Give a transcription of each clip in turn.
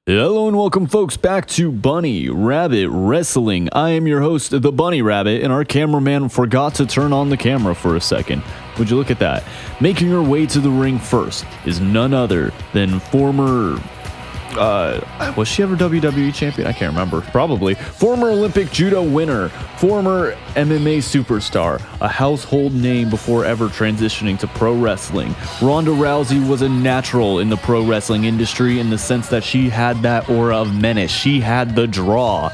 Hello and welcome folks back to Bunny Rabbit Wrestling. I am your host, the Bunny Rabbit, and our cameraman forgot to turn on the camera for a second. Would you look at that? Making her way to the ring first is none other than former... was she ever WWE champion? I can't remember. Probably. Former Olympic judo winner, former MMA superstar, a household name before ever transitioning to pro wrestling. Ronda Rousey was a natural in the pro wrestling industry in the sense that she had that aura of menace. She had the draw.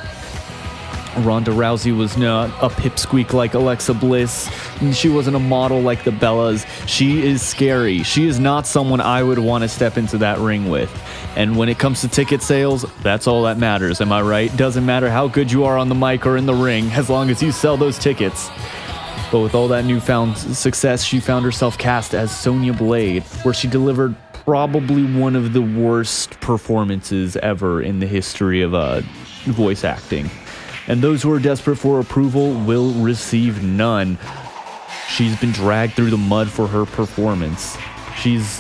Ronda Rousey was not a pipsqueak like Alexa Bliss. She wasn't a model like the Bellas. She is scary. She is not someone I would want to step into that ring with. And when it comes to ticket sales, that's all that matters. Am I right? Doesn't matter how good you are on the mic or in the ring, as long as you sell those tickets. But with all that newfound success, she found herself cast as Sonya Blade, where she delivered probably one of the worst performances ever in the history of voice acting. And those who are desperate for approval will receive none. She's been dragged through the mud for her performance. She's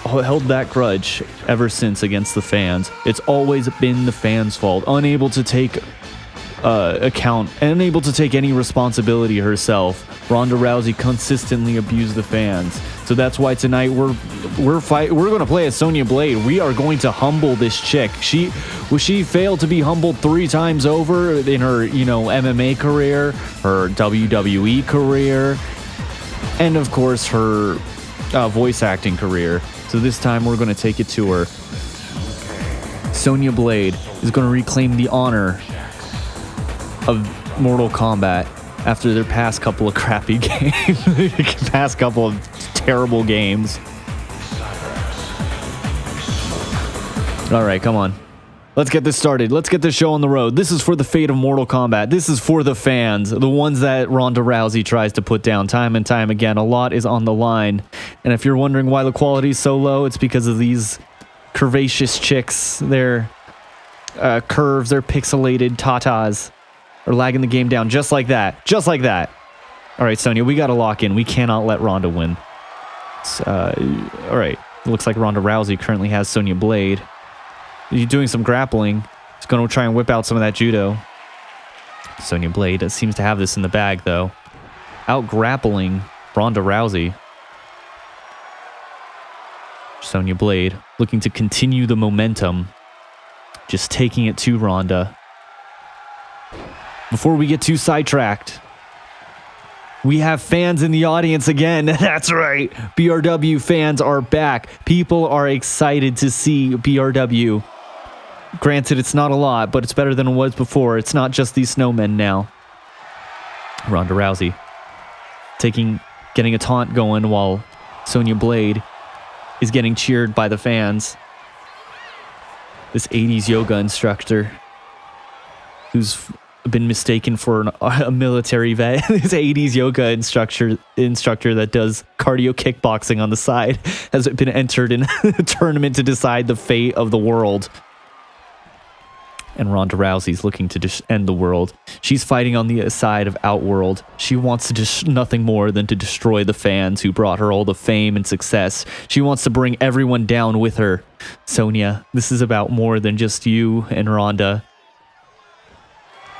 held that grudge ever since against the fans. It's always been the fans' fault, unable to take account, unable to take any responsibility herself. Ronda Rousey consistently abused the fans. So that's why tonight we're going to play as Sonya Blade. We are going to humble this chick. She failed to be humbled 3 times over in her, MMA career, her WWE career, and of course her voice acting career. So this time we're going to take it to her. Sonya Blade is going to reclaim the honor of Mortal Kombat after their past couple of crappy games, past couple of terrible games. All right, come on. Let's get this started. Let's get this show on the road. This is for the fate of Mortal Kombat. This is for the fans, the ones that Ronda Rousey tries to put down time and time again. A lot is on the line. And if you're wondering why the quality is so low, it's because of these curvaceous chicks. Their curves, their pixelated tatas are lagging the game down just like that. Just like that. All right, Sonya, we got to lock in. We cannot let Ronda win. All right. It looks like Ronda Rousey currently has Sonya Blade. He's doing some grappling. He's going to try and whip out some of that judo. Sonya Blade seems to have this in the bag, though. Out grappling Ronda Rousey. Sonya Blade looking to continue the momentum. Just taking it to Ronda. Before we get too sidetracked, we have fans in the audience again. That's right. BRW fans are back. People are excited to see BRW. Granted, it's not a lot, but it's better than it was before. It's not just these snowmen now. Ronda Rousey getting a taunt going while Sonya Blade is getting cheered by the fans. This 80s yoga instructor who's been mistaken for a military vet. This 80s yoga instructor that does cardio kickboxing on the side has been entered in a tournament to decide the fate of the world. And Ronda Rousey's looking to end the world. She's fighting on the side of Outworld. She wants to nothing more than to destroy the fans who brought her all the fame and success. She wants to bring everyone down with her. Sonya, this is about more than just you and Ronda.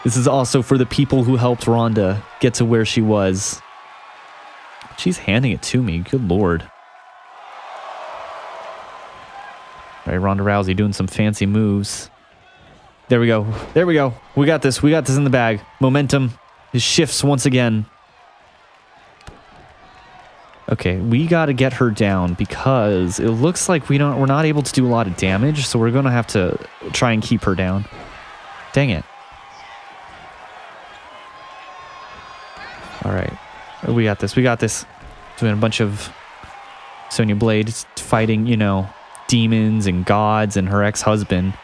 This is also for the people who helped Ronda get to where she was. She's handing it to me. Good Lord. All right, Ronda Rousey doing some fancy moves. There we go. There we go. We got this. We got this in the bag. Momentum shifts once again. Okay, we got to get her down because it looks like we're not able to do a lot of damage, so we're going to have to try and keep her down. Dang it. All right. We got this. We got this. Doing a bunch of Sonya Blade fighting, demons and gods and her ex-husband.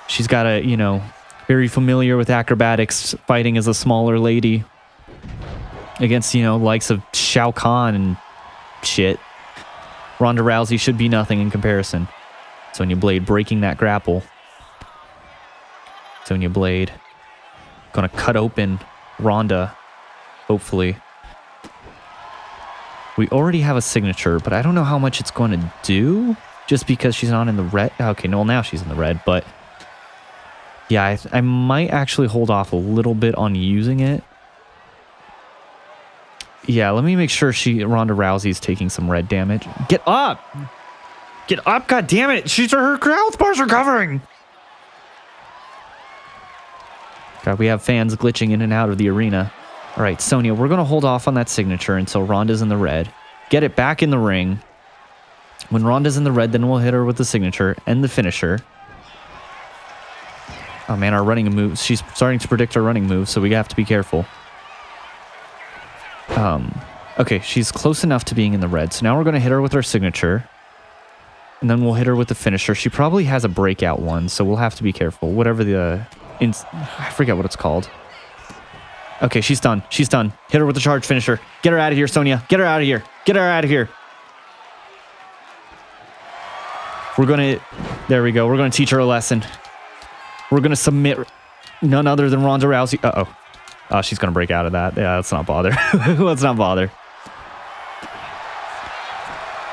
She's got very familiar with acrobatics, fighting as a smaller lady against, likes of Shao Kahn and shit. Ronda Rousey should be nothing in comparison. Sonya Blade breaking that grapple. Sonya Blade gonna cut open Ronda, hopefully. We already have a signature, but I don't know how much it's going to do just because she's not in the red. Okay, no, well, now she's in the red, but Yeah, I might actually hold off a little bit on using it. Yeah, let me make sure Ronda Rousey's taking some red damage. Get up! Get up, god damn it! Her health bar's recovering! God, we have fans glitching in and out of the arena. All right, Sonya, we're going to hold off on that signature until Ronda's in the red. Get it back in the ring. When Ronda's in the red, then we'll hit her with the signature and the finisher. Oh man, our running move. She's starting to predict our running move, so we have to be careful. Okay, she's close enough to being in the red. So now we're going to hit her with our signature. And then we'll hit her with the finisher. She probably has a breakout one, so we'll have to be careful. Whatever the... I forget what it's called. Okay, she's done. She's done. Hit her with the charge finisher. Get her out of here, Sonya. Get her out of here. Get her out of here. We're going to... There we go. We're going to teach her a lesson. We're going to submit none other than Ronda Rousey. Uh-oh. Oh, she's going to break out of that. Yeah, let's not bother. Let's not bother.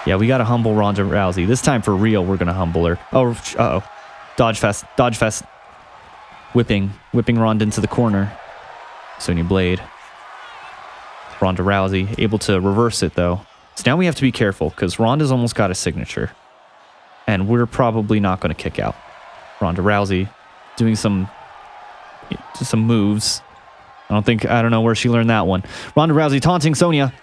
Yeah, we got to humble Ronda Rousey. This time for real, we're going to humble her. Oh, uh-oh. Dodge fest. Dodge fest. Whipping Ronda into the corner. Sonya Blade. Ronda Rousey, able to reverse it, though. So now we have to be careful, because Ronda's almost got a signature. And we're probably not going to kick out. Ronda Rousey doing some moves. I don't know where she learned that one. Ronda Rousey taunting Sonya.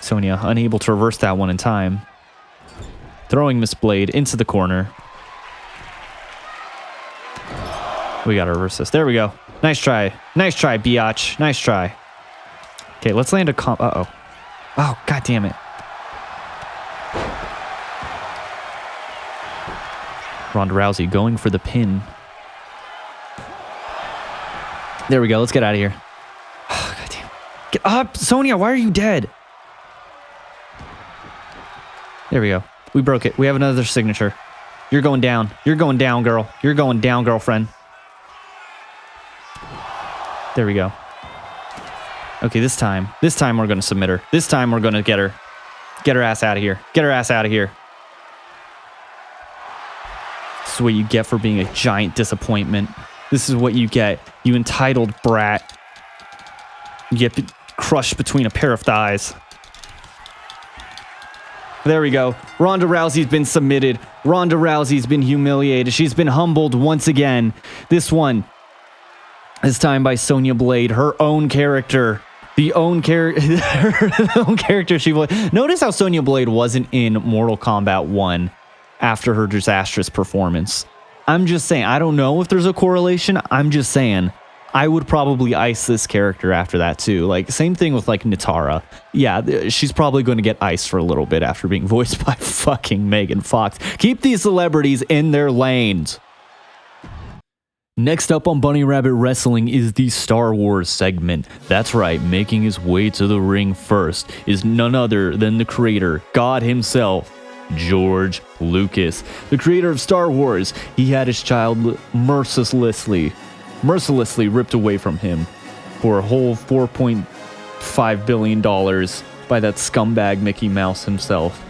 Sonya unable to reverse that one in time. Throwing Miss Blade into the corner. We got to reverse this. There we go. Nice try. Nice try, biatch. Nice try. Okay, let's land a comp. Uh-oh. Oh, god damn it. Ronda Rousey going for the pin. There we go. Let's get out of here. Oh, god damn. Get up, Sonya. Why are you dead? There we go. We broke it. We have another signature. You're going down. You're going down, girl. You're going down, girlfriend. There we go. Okay, this time we're going to submit her. This time we're going to get her ass out of here. Get her ass out of here. This is what you get for being a giant disappointment. This is what you get, you entitled brat. You get crushed between a pair of thighs. There we go. Ronda Rousey's been submitted. Ronda Rousey's been humiliated. She's been humbled once again. This time by Sonya Blade, her own character. Her own character she was. Notice how Sonya Blade wasn't in Mortal Kombat 1 after her disastrous performance. I'm just saying, I don't know if there's a correlation. I'm just saying, I would probably ice this character after that too. Like, same thing with like Nitara. Yeah, she's probably going to get iced for a little bit after being voiced by fucking Megan Fox. Keep these celebrities in their lanes. Next up on Bunny Rabbit Wrestling is the Star Wars segment. That's right, making his way to the ring first is none other than the creator, God himself, George Lucas. The creator of Star Wars, he had his child mercilessly ripped away from him for a whole $4.5 billion by that scumbag Mickey Mouse himself.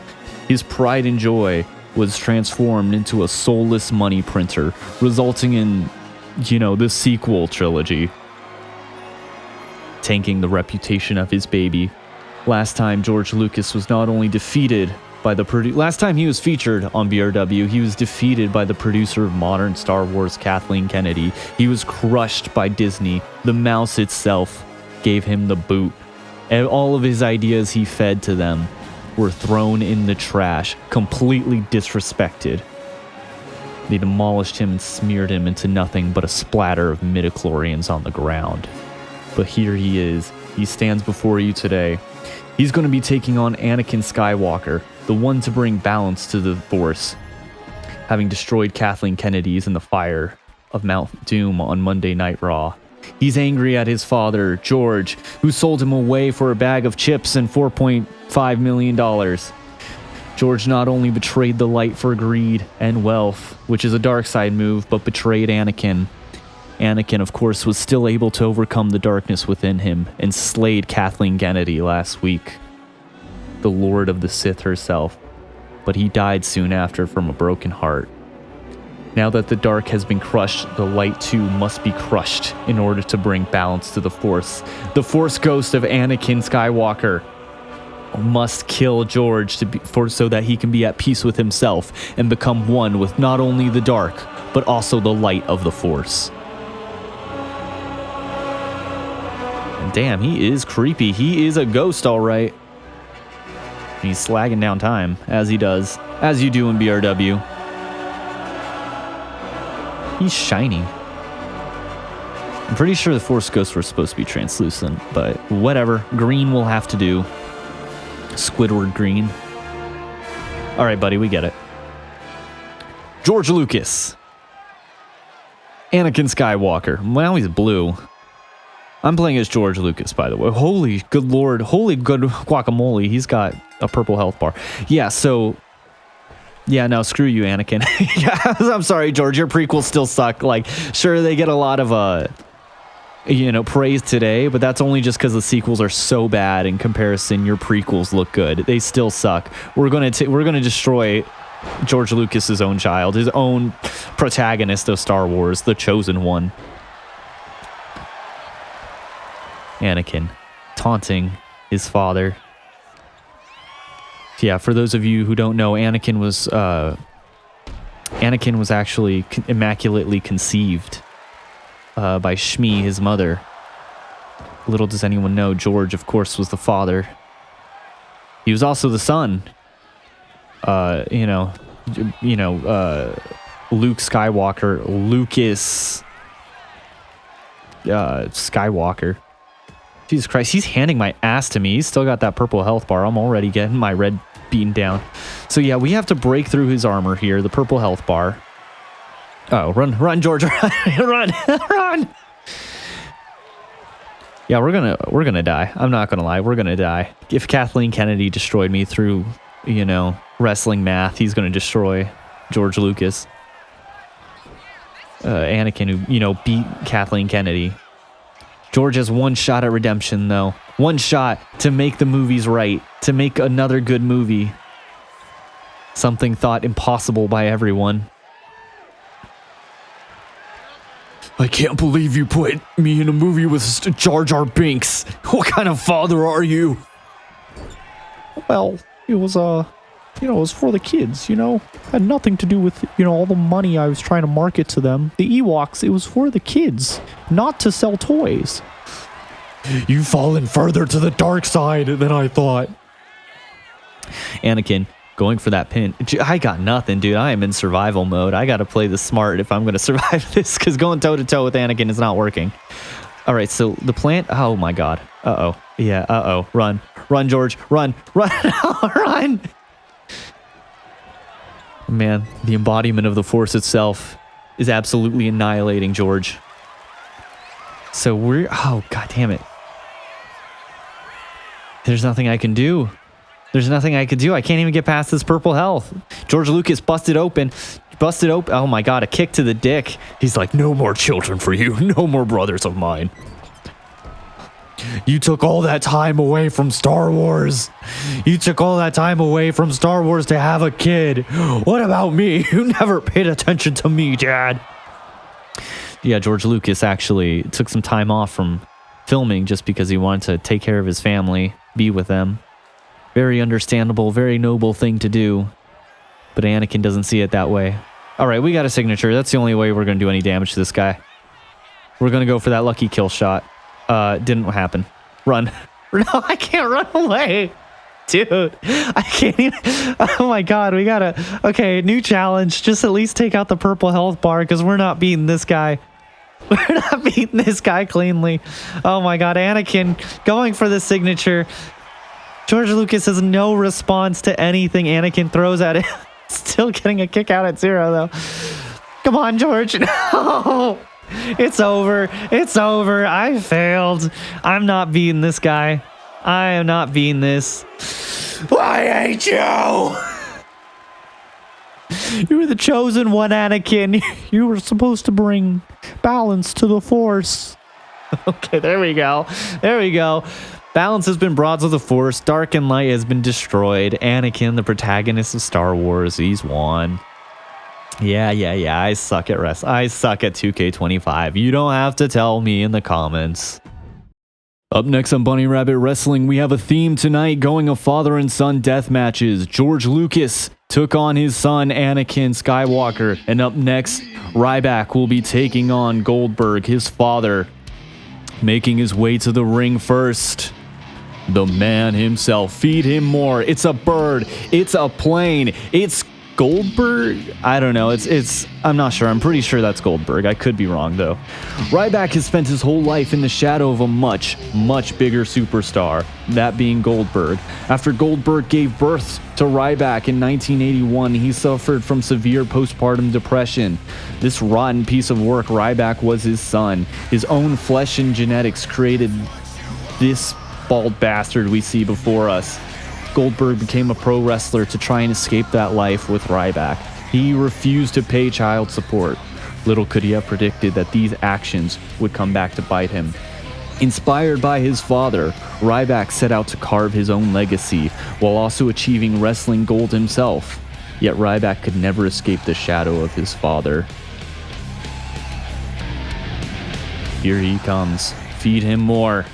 His pride and joy was transformed into a soulless money printer, resulting in, the sequel trilogy, tanking the reputation of his baby. Last time George Lucas was not only defeated by the last time he was featured on BRW, he was defeated by the producer of modern Star Wars, Kathleen Kennedy. He was crushed by Disney. The mouse itself gave him the boot. And all of his ideas he fed to them were thrown in the trash, completely disrespected. They demolished him and smeared him into nothing but a splatter of midichlorians on the ground. But here he is. He stands before you today. He's going to be taking on Anakin Skywalker, the one to bring balance to the Force, having destroyed Kathleen Kennedy's in the fire of Mount Doom on Monday Night Raw. He's angry at his father, George, who sold him away for a bag of chips and $4.5 million. George not only betrayed the light for greed and wealth, which is a dark side move, but betrayed Anakin. Anakin, of course, was still able to overcome the darkness within him and slayed Kathleen Kennedy last week, the Lord of the Sith herself, but he died soon after from a broken heart. Now that the dark has been crushed, the light too must be crushed in order to bring balance to the Force. The Force ghost of Anakin Skywalker must kill George so that he can be at peace with himself and become one with not only the dark, but also the light of the Force. And damn, he is creepy. He is a ghost, all right. He's slagging down time, as he does, as you do in BRW. He's shiny. I'm pretty sure the Force ghosts were supposed to be translucent, but whatever. Green will have to do. Squidward green. All right, buddy, we get it. George Lucas. Anakin Skywalker. Now he's blue. I'm playing as George Lucas, by the way. Holy good lord. Holy good guacamole. He's got a purple health bar. Yeah, so... Yeah, no, screw you, Anakin. I'm sorry, George. Your prequels still suck. Like, sure, they get a lot of... praise today, but that's only just because the sequels are so bad in comparison. Your prequels look good. They still suck. We're gonna destroy George Lucas's own child, his own protagonist of Star Wars, the chosen one. Anakin taunting his father. Yeah, for those of you who don't know, Anakin was actually immaculately conceived by Shmi, his mother. Little does anyone know, George, of course, was the father. He was also the son. Luke Skywalker, Lucas Skywalker. Jesus Christ, he's handing my ass to me. He's still got that purple health bar. I'm already getting my red beaten down. So yeah, we have to break through his armor here, the purple health bar. Oh, run, George, run, run. Yeah, we're gonna die. I'm not gonna lie, we're gonna die. If Kathleen Kennedy destroyed me through, wrestling math, he's gonna destroy George Lucas. Anakin, who, beat Kathleen Kennedy. George has one shot at redemption, though. One shot to make the movies right, to make another good movie. Something thought impossible by everyone. I can't believe you put me in a movie with Jar Jar Binks. What kind of father are you? Well, it was, it was for the kids, Had nothing to do with, all the money I was trying to market to them. The Ewoks, it was for the kids, not to sell toys. You've fallen further to the dark side than I thought. Anakin, going for that pin. I got nothing, dude. I am in survival mode. I got to play this smart if I'm going to survive this, because going toe-to-toe with Anakin is not working. All right, so the plant... Oh, my God. Uh-oh. Yeah, uh-oh. Run. Run, George. Run. Run. Run. Man, the embodiment of the Force itself is absolutely annihilating George. So we're... Oh, God damn it. There's nothing I can do. There's nothing I could do. I can't even get past this purple health. George Lucas busted open. Oh, my God. A kick to the dick. He's like, no more children for you. No more brothers of mine. You took all that time away from Star Wars. You took all that time away from Star Wars to have a kid. What about me? You never paid attention to me, Dad. Yeah, George Lucas actually took some time off from filming just because he wanted to take care of his family, be with them. Very understandable, very noble thing to do. But Anakin doesn't see it that way. All right, we got a signature. That's the only way we're going to do any damage to this guy. We're going to go for that lucky kill shot. Didn't happen. Run. No, I can't run away. Dude, I can't even. Oh my God, we gotta. Okay, new challenge. Just at least take out the purple health bar because we're not beating this guy. We're not beating this guy cleanly. Oh my God, Anakin going for the signature. George Lucas has no response to anything Anakin throws at it. Still getting a kick out at 0, though. Come on, George. No. It's over. It's over. I failed. I'm not beating this guy. I am not beating this. I hate you. You were the chosen one, Anakin. You were supposed to bring balance to the Force. Okay, there we go. There we go. Balance has been brought to the Force. Dark and light has been destroyed. Anakin, the protagonist of Star Wars, he's won. Yeah. I suck at I suck at 2K25. You don't have to tell me in the comments. Up next on Bunny Rabbit Wrestling, we have a theme tonight going of father and son death matches. George Lucas took on his son Anakin Skywalker. And up next, Ryback will be taking on Goldberg, his father. Making his way to the ring first, the man himself. Feed him more. It's a bird. It's a plane. It's Goldberg? I don't know. I'm not sure. I'm pretty sure that's Goldberg. I could be wrong, though. Ryback has spent his whole life in the shadow of a much, much bigger superstar, that being Goldberg. After Goldberg gave birth to Ryback in 1981, he suffered from severe postpartum depression. This rotten piece of work, Ryback, was his son. His own flesh and genetics created this bald bastard we see before us. Goldberg became a pro wrestler to try and escape that life with Ryback. He refused to pay child support. Little could he have predicted that these actions would come back to bite him. Inspired by his father, Ryback set out to carve his own legacy while also achieving wrestling gold himself. Yet Ryback could never escape the shadow of his father. Here he comes. Feed him more.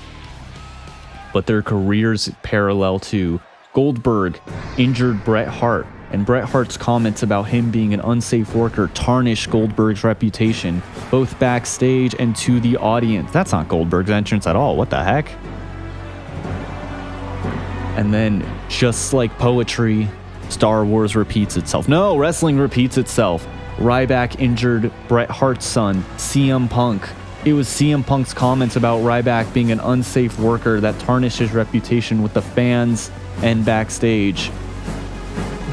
But their careers parallel too. Goldberg injured Bret Hart, and Bret Hart's comments about him being an unsafe worker tarnished Goldberg's reputation, both backstage and to the audience. That's not Goldberg's entrance at all. What the heck? And then, just like poetry, Star Wars repeats itself. No, wrestling repeats itself. Ryback injured Bret Hart's son, CM Punk. It was CM Punk's comments about Ryback being an unsafe worker that tarnished his reputation with the fans and backstage,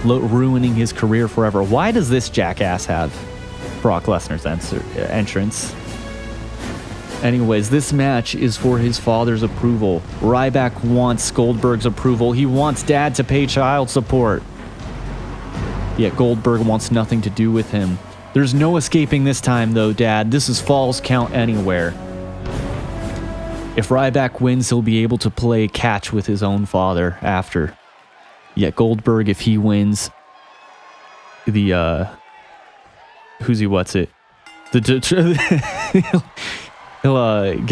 ruining his career forever. Why does this jackass have Brock Lesnar's entrance? Anyways, this match is for his father's approval. Ryback wants Goldberg's approval. He wants Dad to pay child support. Yet Goldberg wants nothing to do with him. There's no escaping this time, though, Dad. This is Falls Count Anywhere. If Ryback wins, he'll be able to play catch with his own father after. Yet Goldberg, if he wins, he'll get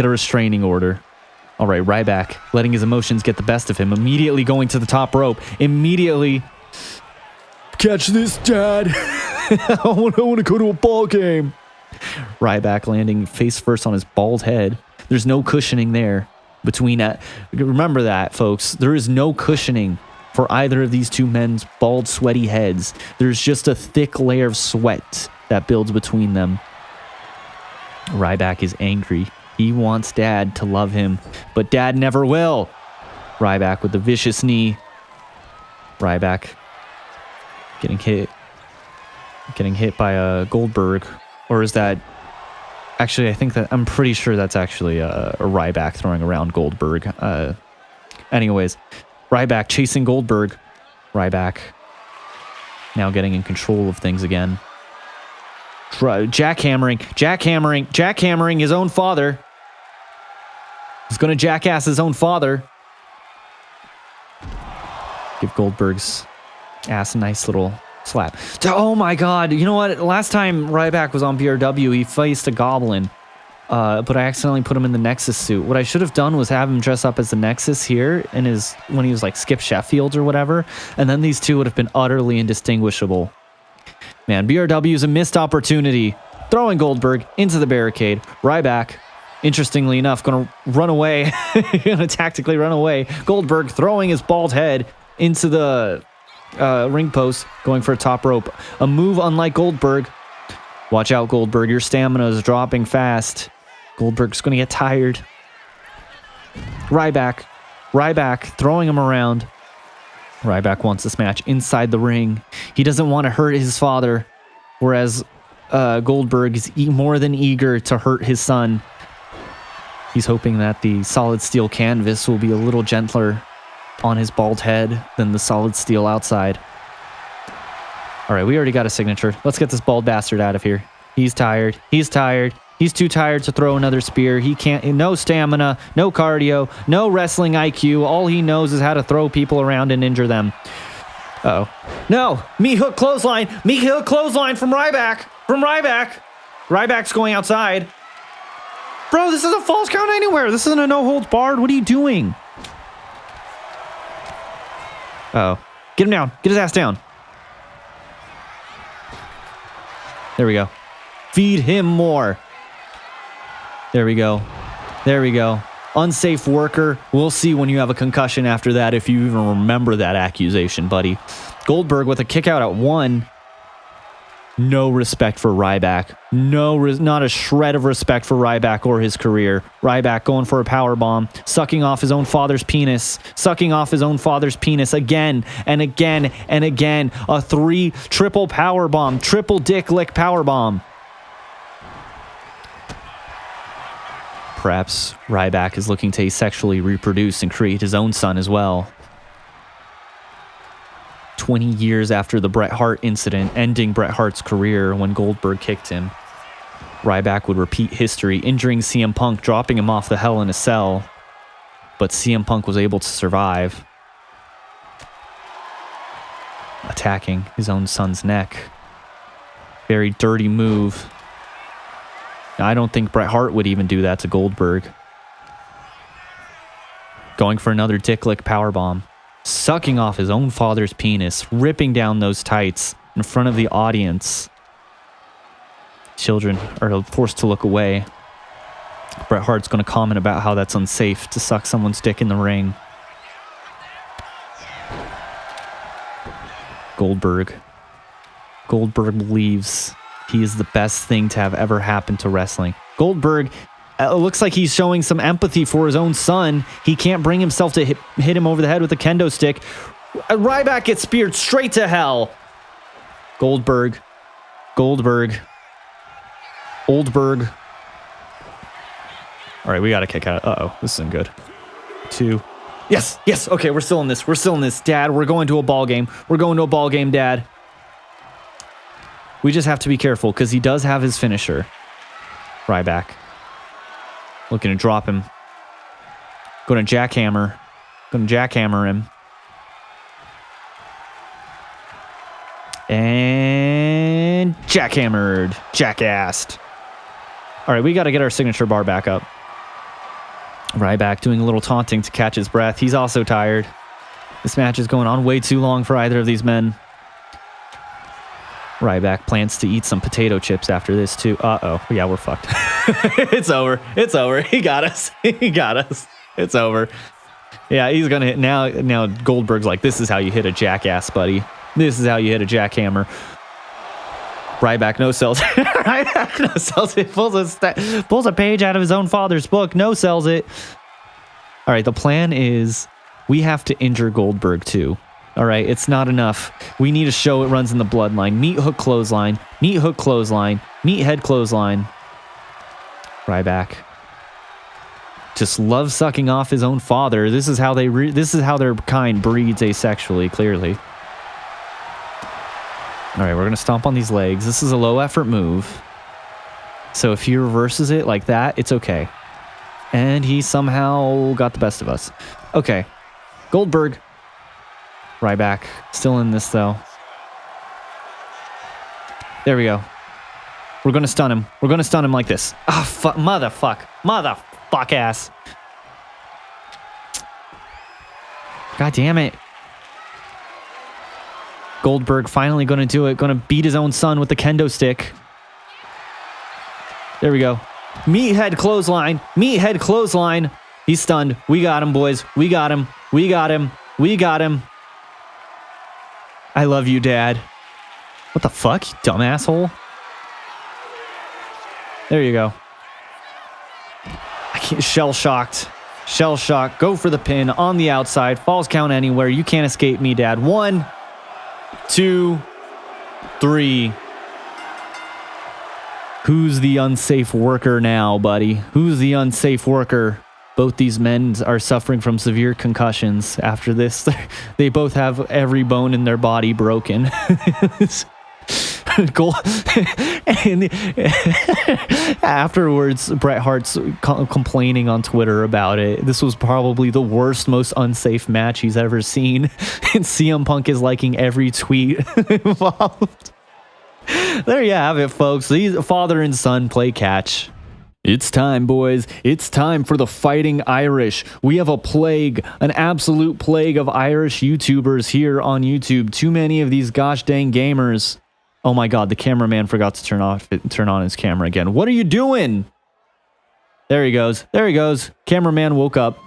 a restraining order. All right, Ryback, letting his emotions get the best of him, immediately going to the top rope. Immediately, catch this, Dad. I want to go to a ball game. Ryback landing face first on his bald head. There's no cushioning there between that. Remember that, folks. There is no cushioning for either of these two men's bald, sweaty heads. There's just a thick layer of sweat that builds between them. Ryback is angry. He wants Dad to love him, but Dad never will. Ryback with the vicious knee. Ryback getting hit by Goldberg. Or is that... Actually, I'm pretty sure that's actually a Ryback throwing around Goldberg. Anyways, Ryback chasing Goldberg. Ryback now getting in control of things again. Jackhammering his own father. He's going to jackass his own father. Give Goldberg's ass a nice little slap. Oh my God. You know what? Last time Ryback was on BRW, he faced a goblin. But I accidentally put him in the Nexus suit. What I should have done was have him dress up as the Nexus here when he was like Skip Sheffield or whatever. And then these two would have been utterly indistinguishable. Man, BRW is a missed opportunity. Throwing Goldberg into the barricade. Ryback, interestingly enough, going to run away. Going to tactically run away. Goldberg throwing his bald head into the ring post, going for a top rope. A move unlike Goldberg. Watch out, Goldberg. Your stamina is dropping fast. Goldberg's going to get tired. Ryback throwing him around. Ryback wants this match inside the ring. He doesn't want to hurt his father, whereas Goldberg is more than eager to hurt his son. He's hoping that the solid steel canvas will be a little gentler on his bald head than the solid steel outside. All right, we already got a signature. Let's get this bald bastard out of here. He's tired. He's too tired to throw another spear. He can't. No stamina, no cardio, no wrestling IQ. All he knows is how to throw people around and injure them. Uh-oh. No! Meat hook clothesline! Meat hook clothesline from Ryback! From Ryback! Ryback's going outside. Bro, this is a false count anywhere. This isn't a no holds barred. What are you doing? Uh-oh. Get him down. Get his ass down. There we go. Feed him more. There we go. There we go. Unsafe worker. We'll see when you have a concussion after that if you even remember that accusation, buddy. Goldberg with a kick out at 1. No respect for Ryback. Not a shred of respect for Ryback or his career. Ryback going for a power bomb, sucking off his own father's penis, sucking off his own father's penis again and again and again. A 3 triple power bomb, triple dick lick power bomb. Perhaps Ryback is looking to asexually reproduce and create his own son as well. 20 years after the Bret Hart incident, ending Bret Hart's career when Goldberg kicked him, Ryback would repeat history, injuring CM Punk, dropping him off the Hell in a Cell. But CM Punk was able to survive, attacking his own son's neck. Very dirty move. I don't think Bret Hart would even do that to Goldberg. Going for another dick lick powerbomb. Sucking off his own father's penis. Ripping down those tights in front of the audience. Children are forced to look away. Bret Hart's going to comment about how that's unsafe to suck someone's dick in the ring. Goldberg believes he is the best thing to have ever happened to wrestling. Goldberg looks like he's showing some empathy for his own son. He can't bring himself to hit him over the head with a kendo stick. Ryback gets speared straight to hell. Goldberg. All right, we got to kick out. Uh-oh, this isn't good. 2. Yes. Okay, we're still in this. Dad, we're going to a ball game. Dad. We just have to be careful because he does have his finisher. Ryback. Looking to drop him. Going to jackhammer him. And jackhammered. Jackassed. All right, we got to get our signature bar back up. Ryback doing a little taunting to catch his breath. He's also tired. This match is going on way too long for either of these men. Ryback plans to eat some potato chips after this too. Uh-oh. Yeah, we're fucked. It's over. He got us. It's over. Yeah, he's going to hit. Now Goldberg's like, this is how you hit a jackass, buddy. This is how you hit a jackhammer. Ryback no sells. Ryback no sells it. Pulls a page out of his own father's book. No sells it. All right, the plan is we have to injure Goldberg too. All right, it's not enough. We need to show it runs in the bloodline. Meat hook clothesline. Meat head clothesline. Ryback just loves sucking off his own father. This is how their kind breeds asexually, clearly. All right, we're going to stomp on these legs. This is a low effort move. So if he reverses it like that, it's okay. And he somehow got the best of us. Okay. Goldberg. Ryback. Still in this, though. There we go. We're going to stun him. We're going to stun him like this. Ah, fuck. Motherfuck ass. God damn it. Goldberg finally going to do it. Going to beat his own son with the kendo stick. There we go. Meathead clothesline. He's stunned. We got him, boys. We got him. I love you, Dad. What the fuck, you dumb asshole? There you go. I can't. Shell shocked. Go for the pin on the outside. Falls count anywhere. You can't escape me, Dad. 1, 2, 3. Who's the unsafe worker now, buddy? Who's the unsafe worker? Both these men are suffering from severe concussions after this. They both have every bone in their body broken. And afterwards, Bret Hart's complaining on Twitter about it. This was probably the worst, most unsafe match he's ever seen. And CM Punk is liking every tweet involved. There you have it, folks. These father and son play catch. It's time, boys. It's time for the Fighting Irish. We have a plague, an absolute plague of Irish YouTubers here on YouTube. Too many of these gosh dang gamers. Oh my God, the cameraman forgot to turn on his camera again. What are you doing? There he goes. There he goes. Cameraman woke up.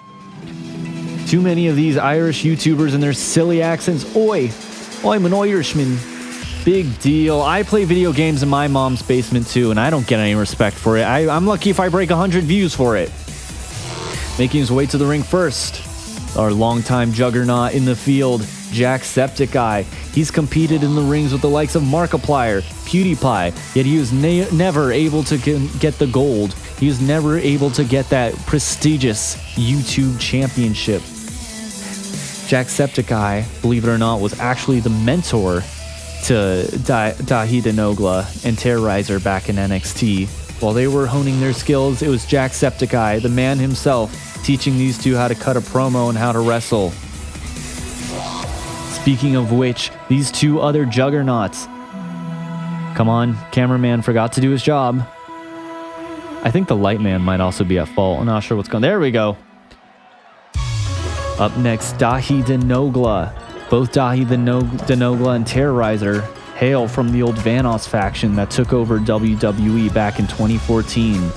Too many of these Irish YouTubers and their silly accents. Oi, I'm an Irishman. Big deal. I play video games in my mom's basement too, and I don't get any respect for it. I'm lucky if I break 100 views for it. Making his way to the ring first, our longtime juggernaut in the field, Jacksepticeye. He's competed in the rings with the likes of Markiplier, PewDiePie, yet he was never able to get the gold. He was never able to get that prestigious YouTube championship. Jacksepticeye, believe it or not, was actually the mentor to Dahi Denogla and Terrorizer back in NXT. While they were honing their skills, it was Jacksepticeye, the man himself, teaching these two how to cut a promo and how to wrestle. Speaking of which, these two other juggernauts. Come on, cameraman forgot to do his job. I think the light man might also be at fault. I'm not sure what's going on. There we go. Up next, Dahi Denogla. Both Dahi Denogla and Terrorizer hail from the old Vanos faction that took over WWE back in 2014.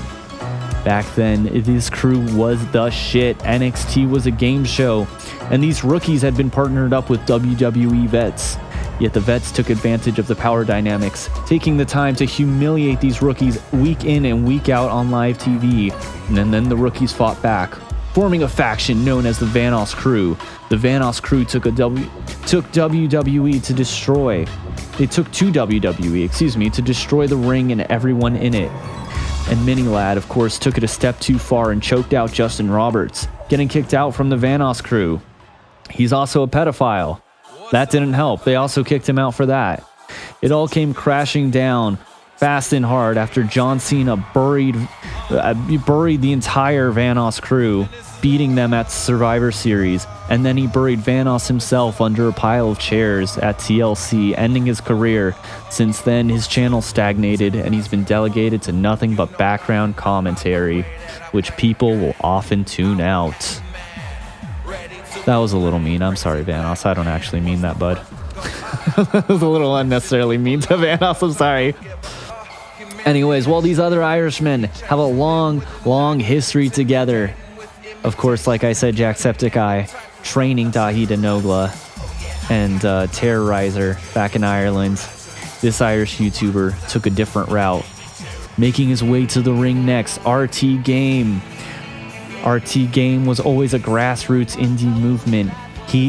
Back then, this crew was the shit. NXT was a game show, and these rookies had been partnered up with WWE vets. Yet the vets took advantage of the power dynamics, taking the time to humiliate these rookies week in and week out on live TV. And then the rookies fought back, forming a faction known as the Vanos Crew. The Vanos Crew took WWE to destroy. They took to WWE, to destroy the ring and everyone in it. And Mini-Lad, of course, took it a step too far and choked out Justin Roberts, getting kicked out from the Vanos Crew. He's also a pedophile. That didn't help. They also kicked him out for that. It all came crashing down fast and hard after John Cena buried the entire Vanos crew, beating them at Survivor Series, and then he buried Vanos himself under a pile of chairs at TLC, ending his career. Since then, his channel stagnated, and he's been delegated to nothing but background commentary, which people will often tune out. That was a little mean. I'm sorry, Vanos. I don't actually mean that, bud. It was a little unnecessarily mean to Vanos. I'm sorry. Anyways, while these other Irishmen have a long, long history together, of course, like I said, Jacksepticeye training Dahi Denogla and Terrorizer back in Ireland, this Irish YouTuber took a different route, making his way to the ring next. RT Game. RT Game was always a grassroots indie movement.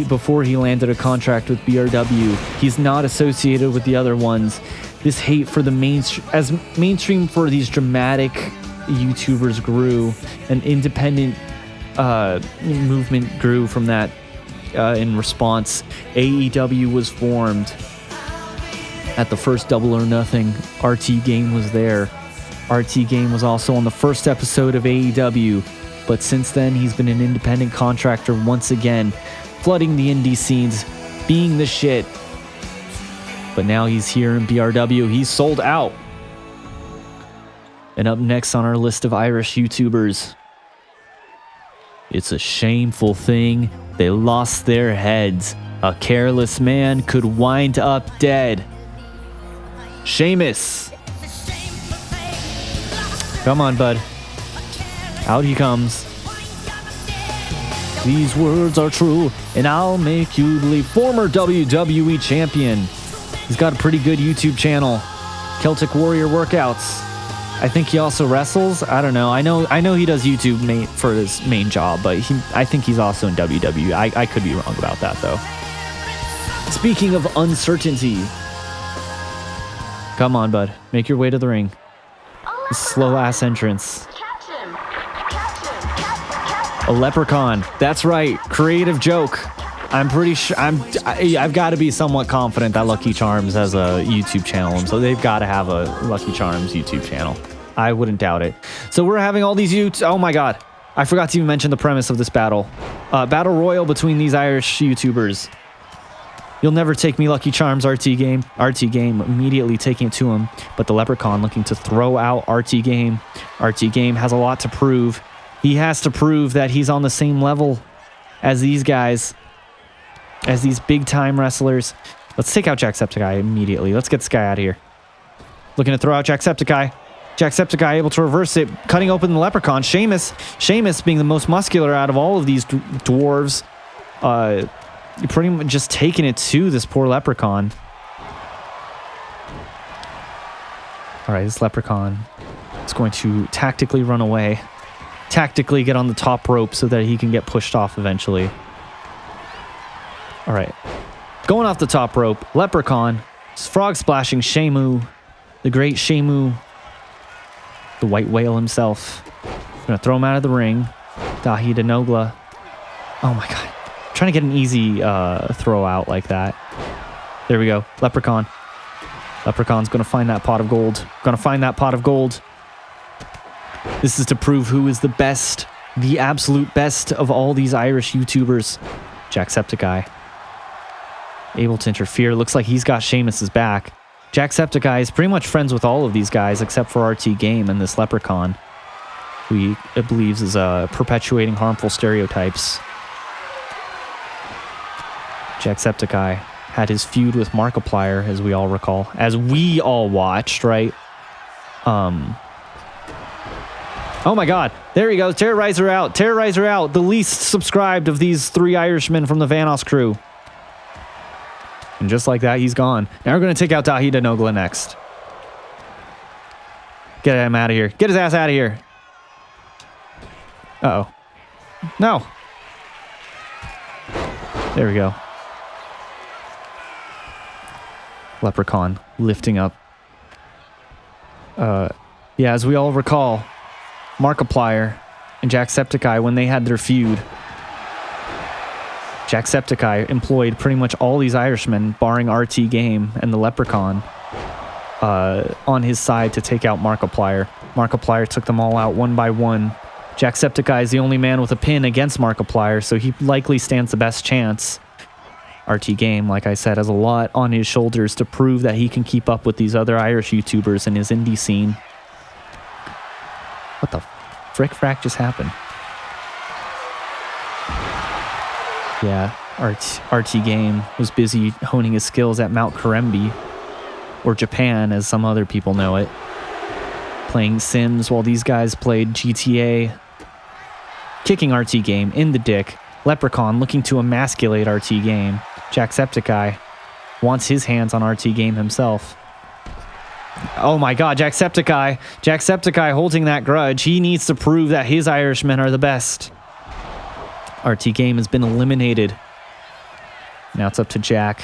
Before he landed a contract with BRW, he's not associated with the other ones. This hate for the mainstream for these dramatic YouTubers grew, an independent movement grew from that. In response, AEW was formed. At the first Double or Nothing, RT Game was there. RT Game was also on the first episode of AEW, but since then he's been an independent contractor once again, flooding the indie scenes, being the shit. But now he's here in BRW. He's sold out. And up next on our list of Irish YouTubers, it's a shameful thing. They lost their heads. A careless man could wind up dead. Sheamus. Come on, bud. Out he comes. These words are true, and I'll make you believe. Former WWE champion. He's got a pretty good YouTube channel, Celtic Warrior Workouts. I think he also wrestles. I don't know. I know he does YouTube for his main job, but I think he's also in WWE. I could be wrong about that, though. Speaking of uncertainty, come on, bud. Make your way to the ring. Slow-ass entrance. A leprechaun. That's right. Creative joke. I'm pretty sure I've got to be somewhat confident that Lucky Charms has a YouTube channel, and so they've got to have a Lucky Charms YouTube channel. I wouldn't doubt it. So we're having all these oh my god, I forgot to even mention the premise of this battle. Battle royal between these Irish YouTubers. You'll never take me, Lucky Charms. RT Game immediately taking it to him, but the Leprechaun looking to throw out RT Game. RT Game has a lot to prove. He has to prove that he's on the same level as these guys, as these big time wrestlers. Let's take out Jacksepticeye immediately. Let's get this guy out of here. Looking to throw out Jacksepticeye. Jacksepticeye able to reverse it, cutting open the Leprechaun. Sheamus being the most muscular out of all of these dwarves, pretty much just taking it to this poor Leprechaun. All right, this Leprechaun is going to tactically run away, tactically get on the top rope so that he can get pushed off eventually. All right, going off the top rope, Leprechaun, frog splashing Shamu, the great Shamu, the white whale himself. Gonna throw him out of the ring. Dahi Denogla. Oh my god. Trying to get an easy throw out like that. There we go. Leprechaun. Leprechaun's gonna find that pot of gold. Gonna find that pot of gold. This is to prove who is the best, the absolute best of all these Irish YouTubers. Jacksepticeye. Able to interfere. Looks like he's got Sheamus's back. Jacksepticeye is pretty much friends with all of these guys except for RT Game and this Leprechaun, who he believes is perpetuating harmful stereotypes. Jacksepticeye had his feud with Markiplier, as we all recall, as we all watched, right? Oh my god, there he goes. Terrorizer out. Terrorizer out. The least subscribed of these three Irishmen from the Vanos crew. And just like that, he's gone. Now we're going to take out Dahi Denogla next. Get him out of here. Get his ass out of here. Uh-oh. No. There we go. Leprechaun lifting up. Yeah, as we all recall, Markiplier and Jacksepticeye, when they had their feud, Jacksepticeye employed pretty much all these Irishmen, barring RT Game and the Leprechaun, on his side to take out Markiplier. Markiplier took them all out one by one. Jacksepticeye is the only man with a pin against Markiplier, so he likely stands the best chance. RT Game, like I said, has a lot on his shoulders to prove that he can keep up with these other Irish YouTubers in his indie scene. What the frick-frack just happened? Yeah, RT Game was busy honing his skills at Mount Karembi, or Japan as some other people know it, playing Sims while these guys played GTA. Kicking RT Game in the dick. Leprechaun looking to emasculate RT Game. Jacksepticeye wants his hands on RT Game himself. Oh my god, Jacksepticeye. Jacksepticeye holding that grudge. He needs to prove that his Irishmen are the best. RT Game has been eliminated. Now it's up to Jack.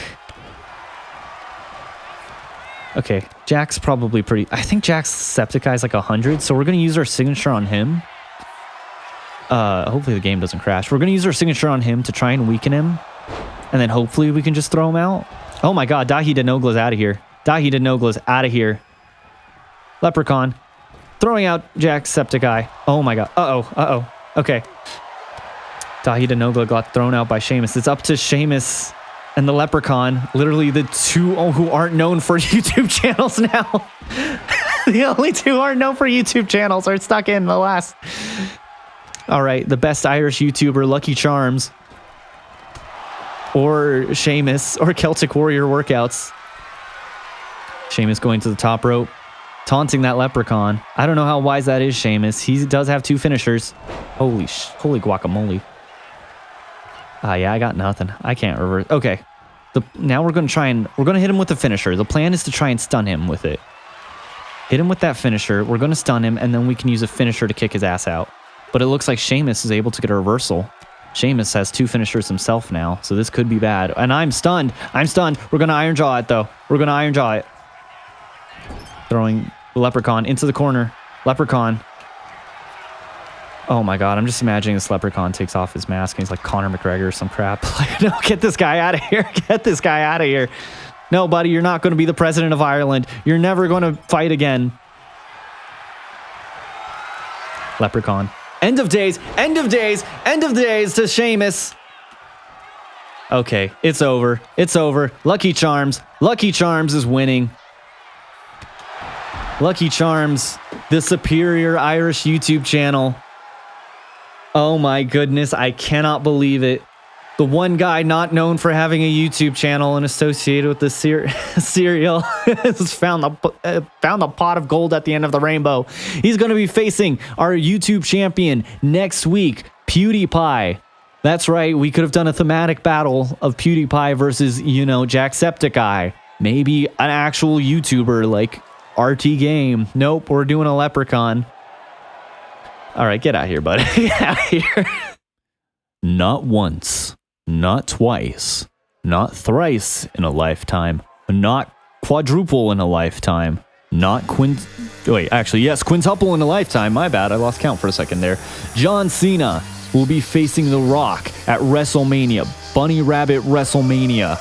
Okay, Jack's probably pretty... I think Jacksepticeye is like 100, so we're going to use our signature on him. Hopefully the game doesn't crash. We're going to use our signature on him to try and weaken him. And then hopefully we can just throw him out. Oh my god, Dahi Denogla's out of here. Dahi Denogla's out of here. Leprechaun. Throwing out Jacksepticeye. Oh my god. Uh-oh. Okay. Dahi Denogla got thrown out by Sheamus. It's up to Sheamus and the Leprechaun. Literally the two who aren't known for YouTube channels now. The only two who aren't known for YouTube channels are stuck in the last... All right, the best Irish YouTuber, Lucky Charms, or Sheamus, or Celtic Warrior Workouts. Sheamus going to the top rope, taunting that Leprechaun. I don't know how wise that is, Sheamus. He does have two finishers. Holy guacamole. Yeah, I got nothing. I can't reverse. Okay, now we're going to hit him with the finisher. The plan is to try and stun him with it. Hit him with that finisher. We're going to stun him, and then we can use a finisher to kick his ass out. But it looks like Sheamus is able to get a reversal. Sheamus has two finishers himself now, so this could be bad. And I'm stunned. We're going to Iron Jaw it, though. We're going to Iron Jaw it. Throwing the Leprechaun into the corner. Leprechaun. Oh my god, I'm just imagining this leprechaun takes off his mask and he's like Conor McGregor or some crap. Like, no, get this guy out of here. Get this guy out of here. No, buddy, you're not going to be the president of Ireland. You're never going to fight again. Leprechaun. End of days. End of days. End of days to Sheamus. Okay, it's over. It's over. Lucky Charms. Lucky Charms is winning. Lucky Charms, the superior Irish YouTube channel. Oh my goodness, I cannot believe it. The one guy not known for having a YouTube channel and associated with the cereal has found a pot of gold at the end of the rainbow. He's going to be facing our YouTube champion next week, PewDiePie. That's right, we could have done a thematic battle of PewDiePie versus, you know, Jacksepticeye. Maybe an actual YouTuber like RT Game. Nope, we're doing a leprechaun. All right, get out of here, buddy. Get out of here. Not once, not twice, not thrice in a lifetime, not quadruple in a lifetime, not quintuple in a lifetime. My bad, I lost count for a second there. John Cena will be facing The Rock at WrestleMania. Bunny Rabbit WrestleMania.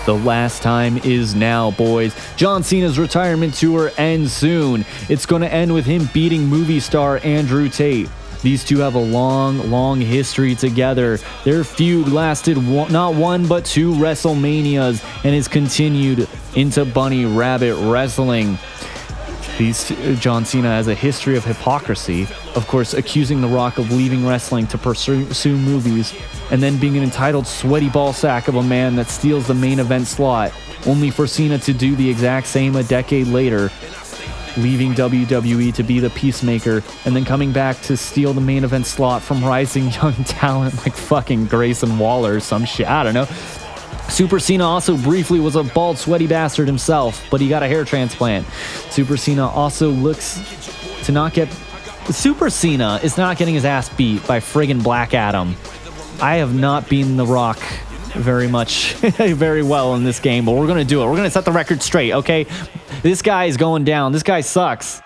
The last time is now, boys. John Cena's retirement tour ends soon. It's going to end with him beating movie star Andrew Tate. These two have a long history together. Their feud lasted not one but two WrestleManias and has continued into Bunny Rabbit Wrestling. John Cena has a history of hypocrisy, of course, accusing The Rock of leaving wrestling to pursue movies, and then being an entitled sweaty ballsack of a man that steals the main event slot, only for Cena to do the exact same a decade later, leaving WWE to be the peacemaker, and then coming back to steal the main event slot from rising young talent like fucking Grayson Waller or some shit. I don't know. Super Cena also briefly was a bald, sweaty bastard himself, but he got a hair transplant. Super Cena also looks to not get... Super Cena is not getting his ass beat by friggin' Black Adam. I have not beaten The Rock very well in this game, but we're going to do it. We're going to set the record straight, okay? This guy is going down. This guy sucks.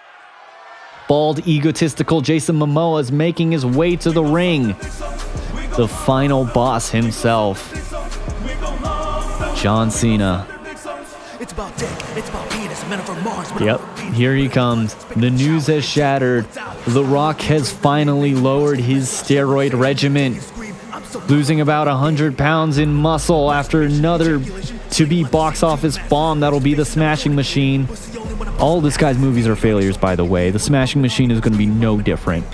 Bald, egotistical Jason Momoa is making his way to the ring. The final boss himself. John Cena. Yep, here he comes. The news has shattered. The Rock has finally lowered his steroid regimen, losing about 100 pounds in muscle after another to-be box office bomb that'll be The Smashing Machine. All this guy's movies are failures, by the way. The Smashing Machine is going to be no different.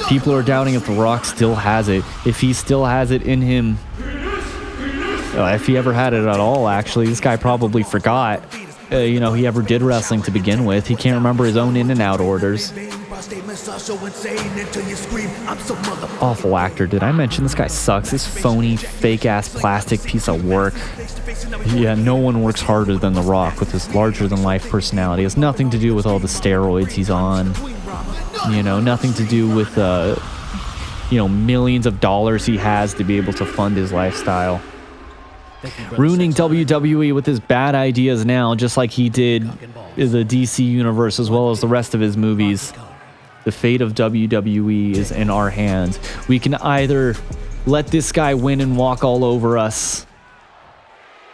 People are doubting if The Rock still has it. If he still has it in him. If he ever had it at all, actually. This guy probably forgot, he ever did wrestling to begin with. He can't remember his own in and out orders. Awful actor. Did I mention this guy sucks? This phony, fake-ass plastic piece of work. Yeah, no one works harder than The Rock with his larger-than-life personality. It has nothing to do with all the steroids he's on. Nothing to do with, millions of dollars he has to be able to fund his lifestyle. Ruining WWE with his bad ideas now, just like he did the DC universe as well as the rest of his movies. The fate of WWE is in our hands. We can either let this guy win and walk all over us,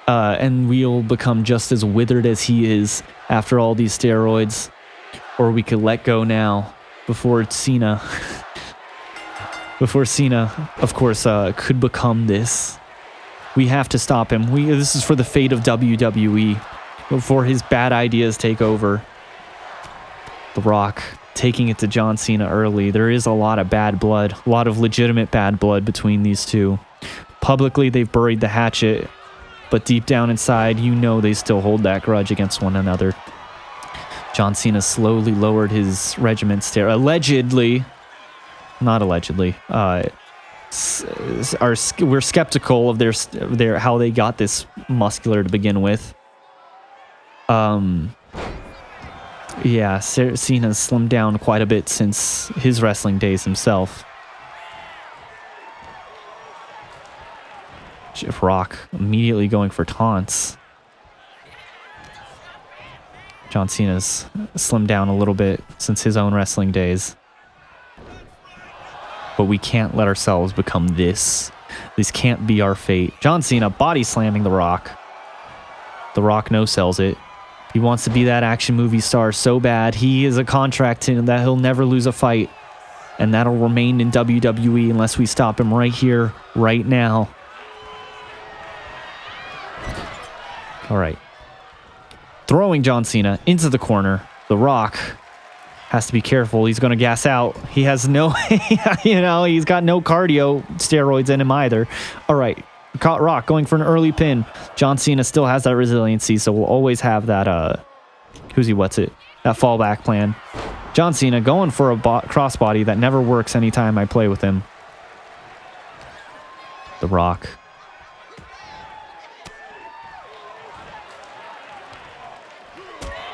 and we'll become just as withered as he is after all these steroids, or we could let go now before Cena, of course, could become this. We have to stop him. This is for the fate of WWE, before his bad ideas take over. The Rock taking it to John Cena early. There is a lot of bad blood, a lot of legitimate bad blood between these two. Publicly, they've buried the hatchet, but deep down inside, they still hold that grudge against one another. John Cena slowly lowered his regiment allegedly. Not allegedly. We're skeptical of their how they got this muscular to begin with. Yeah, Cena's slimmed down quite a bit since his wrestling days himself. Jeff Rock immediately going for taunts. John Cena's slimmed down a little bit since his own wrestling days. But we can't let ourselves become this. This can't be our fate. John Cena body slamming The Rock. The Rock no-sells it. He wants to be that action movie star so bad. He is a contract in that he'll never lose a fight. And that'll remain in WWE unless we stop him right here, right now. All right. Throwing John Cena into the corner. The Rock has to be careful. He's going to gas out. He has no, he's got no cardio steroids in him either. All right. Rock going for an early pin. John Cena still has that resiliency, so we'll always have that, that fallback plan. John Cena going for a crossbody that never works anytime I play with him. The Rock.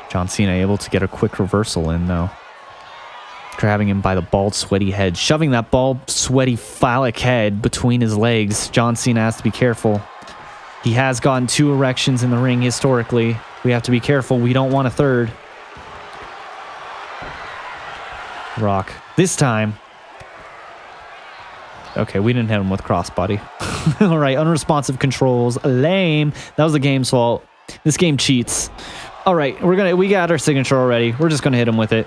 John Cena able to get a quick reversal in, though. Grabbing him by the bald, sweaty head. Shoving that bald, sweaty, phallic head between his legs. John Cena has to be careful. He has gotten 2 erections in the ring historically. We have to be careful. We don't want a third. Rock. This time. Okay, we didn't hit him with crossbody. All right, unresponsive controls. Lame. That was the game's fault. This game cheats. All right, we got our signature already. We're just gonna hit him with it.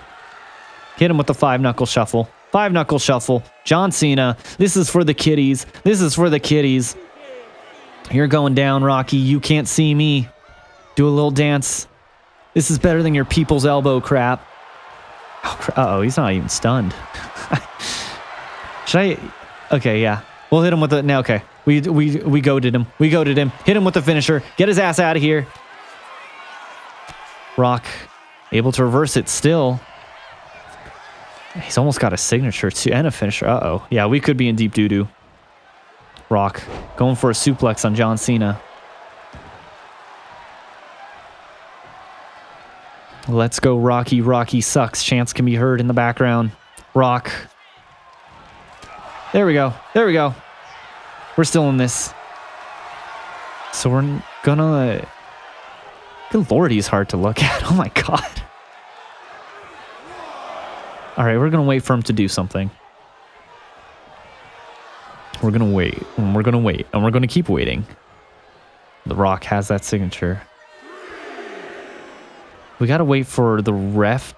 Hit him with the 5-knuckle shuffle. 5-knuckle shuffle. John Cena. This is for the kiddies. This is for the kiddies. You're going down, Rocky. You can't see me. Do a little dance. This is better than your people's elbow crap. Uh-oh, he's not even stunned. Should I? Okay, yeah. We'll hit him with it. No, okay. We goated him. We goated him. Hit him with the finisher. Get his ass out of here. Rock able to reverse it still. He's almost got a signature too and a finisher. Uh-oh. Yeah, we could be in deep doo-doo. Rock going for a suplex on John Cena. Let's go, Rocky. Rocky sucks. Chants can be heard in the background. Rock. There we go. There we go. We're still in this. So we're gonna... Good lord, he's hard to look at. Oh my god. All right, we're going to wait for him to do something. We're going to wait. And we're going to wait. And we're going to keep waiting. The Rock has that signature. We got to wait for the ref.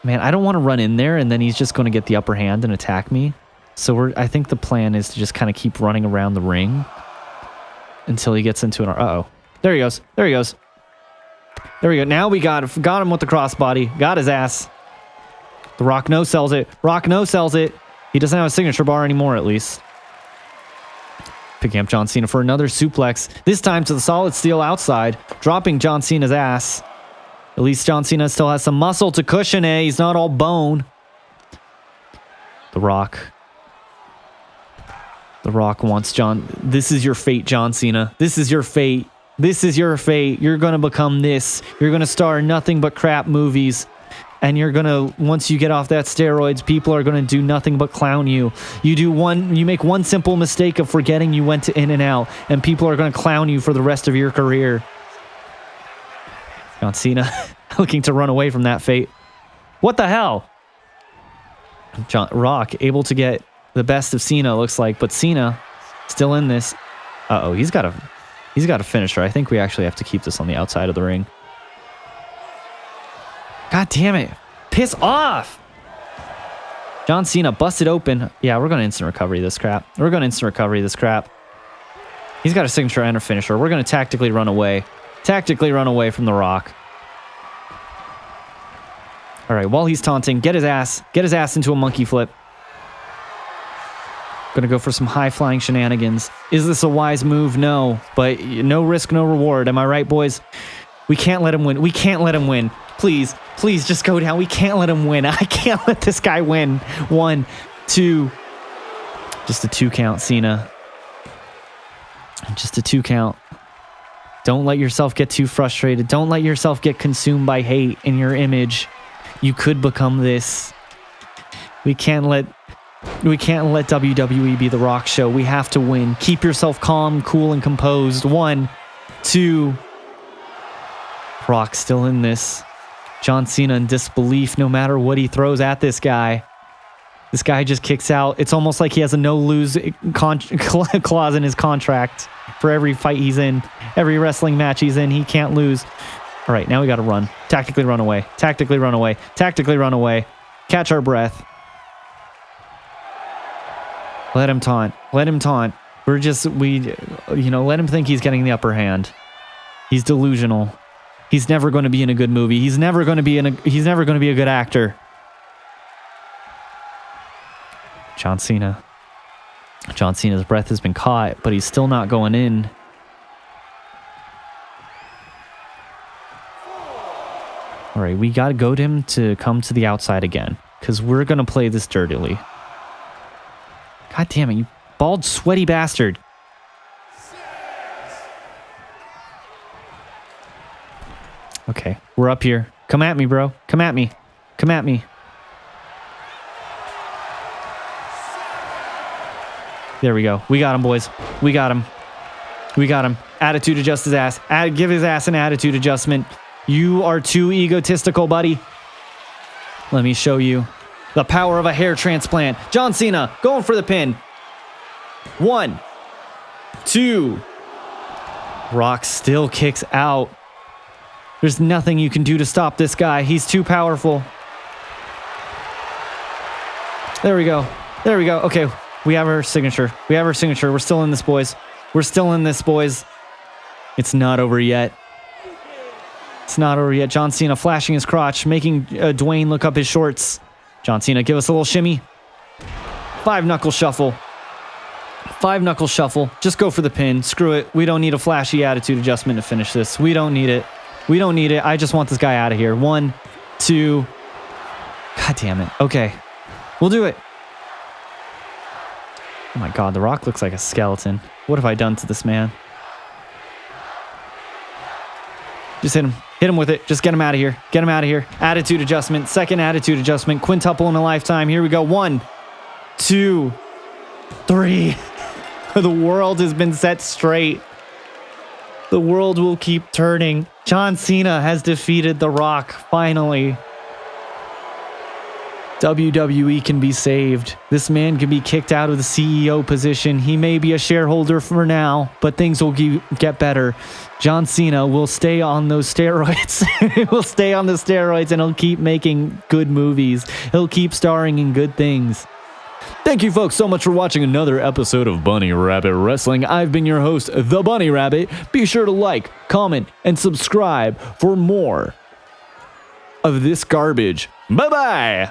Man, I don't want to run in there and then he's just going to get the upper hand and attack me. So I think the plan is to just kind of keep running around the ring until he gets into an... Uh-oh. There he goes. There he goes. There we go. Now we got him with the crossbody. Got his ass. The Rock no-sells it. Rock no-sells it. He doesn't have a signature bar anymore, at least. Picking up John Cena for another suplex. This time to the solid steel outside. Dropping John Cena's ass. At least John Cena still has some muscle to cushion it. He's not all bone. The Rock. The Rock wants John... This is your fate, John Cena. This is your fate. This is your fate. You're going to become this. You're going to star in nothing but crap movies. And you're going to, once you get off that steroids, people are going to do nothing but clown you. You make one simple mistake of forgetting you went to In-N-Out, and people are going to clown you for the rest of your career. John Cena looking to run away from that fate. What the hell? Rock able to get the best of Cena, looks like, but Cena still in this. Uh-oh, he's got a finisher. I think we actually have to keep this on the outside of the ring. God damn it. Piss off. John Cena busted open. Yeah, we're going to instant recovery this crap. We're going to instant recovery this crap. He's got a signature and a finisher. We're going to tactically run away. Tactically run away from The Rock. All right, while he's taunting, get his ass into a monkey flip. Going to go for some high-flying shenanigans. Is this a wise move? No, but no risk, no reward. Am I right, boys? We can't let him win. We can't let him win. Please, please just go down. We can't let him win. I can't let this guy win. 1, 2. Just a 2 count, Cena. Just a 2 count. Don't let yourself get too frustrated. Don't let yourself get consumed by hate in your image. You could become this. We can't let WWE be the Rock show. We have to win. Keep yourself calm, cool, and composed. 1, 2. Rock still in this. John Cena in disbelief no matter what he throws at this guy. This guy just kicks out. It's almost like he has a no-lose clause in his contract for every fight he's in. Every wrestling match he's in, he can't lose. All right, now we got to run. Tactically run away. Tactically run away. Tactically run away. Catch our breath. Let him taunt. Let him taunt. Let him think he's getting the upper hand. He's delusional. He's never going to be in a good movie. He's never going to be a good actor. John Cena. John Cena's breath has been caught, but he's still not going in. All right, we got to goad him to come to the outside again, because we're going to play this dirtily. God damn it, you bald, sweaty bastard. Okay, we're up here. Come at me, bro. Come at me. Come at me. There we go. We got him, boys. We got him. We got him. Attitude adjust his ass. Give his ass an attitude adjustment. You are too egotistical, buddy. Let me show you the power of a hair transplant. John Cena going for the pin. 1, 2. Rock still kicks out. There's nothing you can do to stop this guy. He's too powerful. There we go. There we go. Okay, we have our signature. We have our signature. We're still in this, boys. We're still in this, boys. It's not over yet. It's not over yet. John Cena flashing his crotch, making Dwayne look up his shorts. John Cena, give us a little shimmy. 5-knuckle shuffle. 5-knuckle shuffle. Just go for the pin. Screw it. We don't need a flashy attitude adjustment to finish this. We don't need it. We don't need it. I just want this guy out of here. 1, 2. God damn it. Okay. We'll do it. Oh my God, The Rock looks like a skeleton. What have I done to this man? Just hit him. Hit him with it. Just get him out of here. Get him out of here. Attitude adjustment. Second attitude adjustment. Quintuple in a lifetime. Here we go. 1, 2, 3. The world has been set straight. The world will keep turning. John Cena has defeated The Rock, finally. WWE can be saved. This man can be kicked out of the CEO position. He may be a shareholder for now, but things will get better. John Cena will stay on those steroids. He'll stay on the steroids and he'll keep making good movies. He'll keep starring in good things. Thank you folks so much for watching another episode of Bunny Rabbit Wrestling. I've been your host, The Bunny Rabbit. Be sure to like, comment, and subscribe for more of this garbage. Bye-bye!